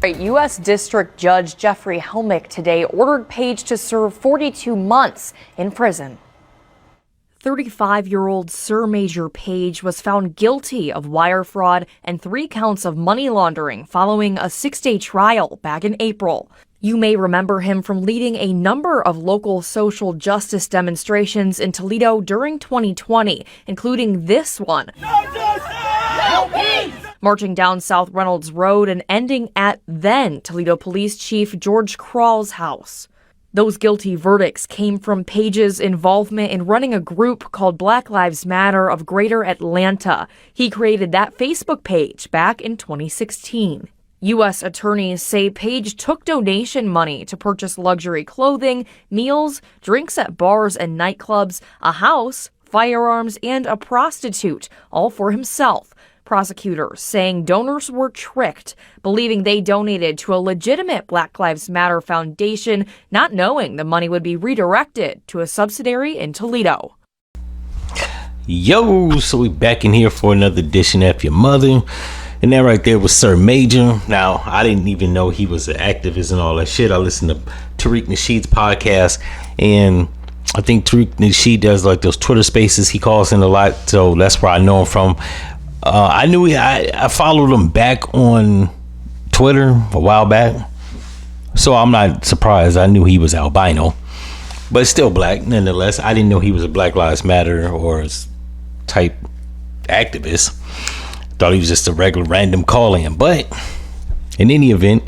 U.S. District Judge Jeffrey Helmick today ordered Page to serve 42 months in prison. 35-year-old Sir Majore Page was found guilty of wire fraud and 3 counts of money laundering following a 6-day trial back in April. You may remember him from leading a number of local social justice demonstrations in Toledo during 2020, including this one. No peace! Marching down South Reynolds Road and ending at then Toledo Police Chief George Crawl's house. Those guilty verdicts came from Page's involvement in running a group called Black Lives Matter of Greater Atlanta. He created that Facebook page back in 2016. U.S. attorneys say Page took donation money to purchase luxury clothing, meals, drinks at bars and nightclubs, a house, firearms, and a prostitute, all for himself. Prosecutors saying donors were tricked, believing they donated to a legitimate Black Lives Matter foundation, not knowing the money would be redirected to a subsidiary in Toledo. Yo, so we back in here for another edition of F-ya-Motha. And that right there was Sir Majore. Now, I didn't even know he was an activist and all that shit. I listened to Tariq Nasheed's podcast, and I think Tariq Nasheed does like those Twitter spaces. He calls in a lot, so that's where I know him from. I followed him back on Twitter a while back, so I'm not surprised. I knew he was albino, but still black nonetheless. I didn't know he was a Black Lives Matter or type activist. Thought he was just a regular random call-in. But in any event,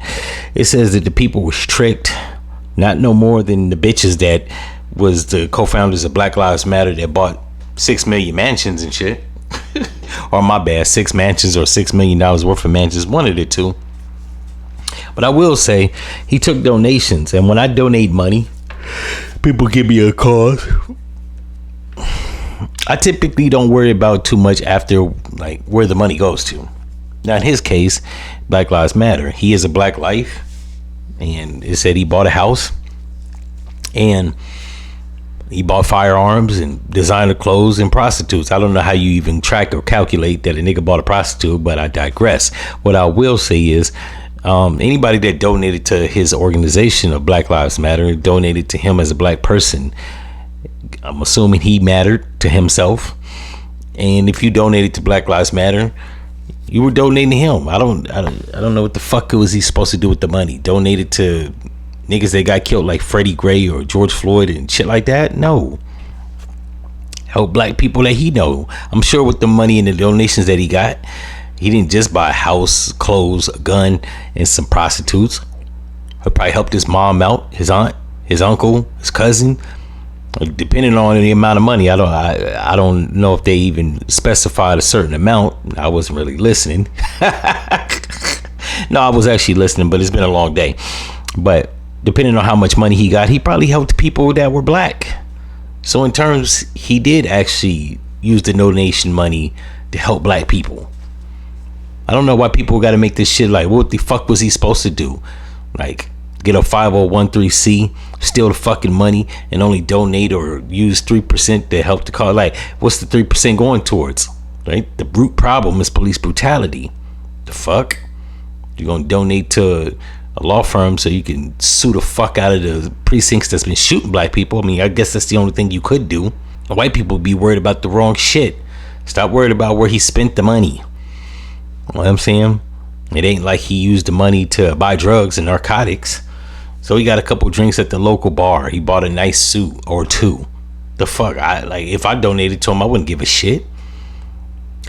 it says that the people was tricked, not no more than the bitches that was the co-founders of Black Lives Matter that bought 6 million mansions and shit. Or my bad, 6 mansions or $6 million worth of mansions, one of the two. But I will say, he took donations, and when I donate money, people give me a cause. I typically don't worry about too much after, like, where the money goes to. Now, in his case, Black Lives Matter. He is a black life, and it said he bought a house, and he bought firearms and designer clothes and prostitutes. I don't know how you even track or calculate that a nigga bought a prostitute, but I digress. What I will say is, anybody that donated to his organization of Black Lives Matter donated to him as a black person. I'm assuming he mattered to himself. And if you donated to Black Lives Matter, you were donating to him. I don't know what the fuck was he supposed to do with the money. Donated to niggas that got killed like Freddie Gray or George Floyd and shit like that? No. Help black people that he know. I'm sure with the money and the donations that he got, he didn't just buy a house, clothes, a gun, and some prostitutes. He probably helped his mom out, his aunt, his uncle, his cousin. Depending on the amount of money, I don't know if they even specified a certain amount. I wasn't really listening. No, I was actually listening, but it's been a long day. But depending on how much money he got, he probably helped people that were black. So in terms, he did actually use the donation money to help black people. I don't know why people got to make this shit like, what the fuck was he supposed to do? Like, get a 5013C, steal the fucking money, and only donate or use 3% to help the cause. Like, what's the 3% going towards? Right? The root problem is police brutality. The fuck? You're going to donate to a law firm so you can sue the fuck out of the precincts that's been shooting black people. I mean, I guess that's the only thing you could do. White people be worried about the wrong shit. Stop worried about where he spent the money. You know what I'm saying? It ain't like he used the money to buy drugs and narcotics. So he got a couple drinks at the local bar. He bought a nice suit or two. The fuck? If I donated to him, I wouldn't give a shit.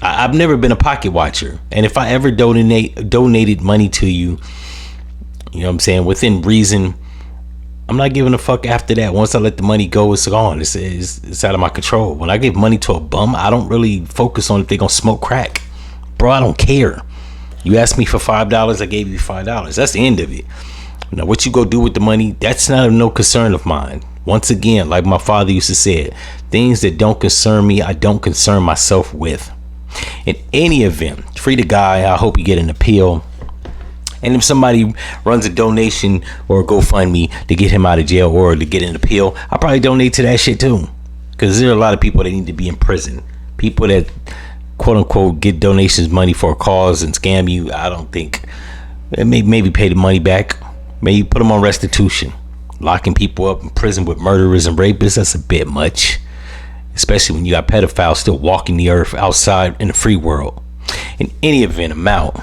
I've never been a pocket watcher. And if I ever donated money to you, you know what I'm saying, within reason, I'm not giving a fuck after that. Once I let the money go, it's gone. It's out of my control. When I give money to a bum, I don't really focus on if they're gonna smoke crack. Bro, I don't care. You asked me for $5, I gave you $5. That's the end of it. Now, what you go do with the money, that's not no concern of mine. Once again, like my father used to say, things that don't concern me, I don't concern myself with. In any event, free the guy. I hope you get an appeal. And if somebody runs a donation or a GoFundMe to get him out of jail or to get an appeal, I'll probably donate to that shit too. Because there are a lot of people that need to be in prison. People that, quote unquote, get donations money for a cause and scam you. I don't think And maybe pay the money back. Maybe put them on restitution. Locking people up in prison with murderers and rapists, that's a bit much. Especially when you got pedophiles still walking the earth outside in the free world. In any event, I'm out.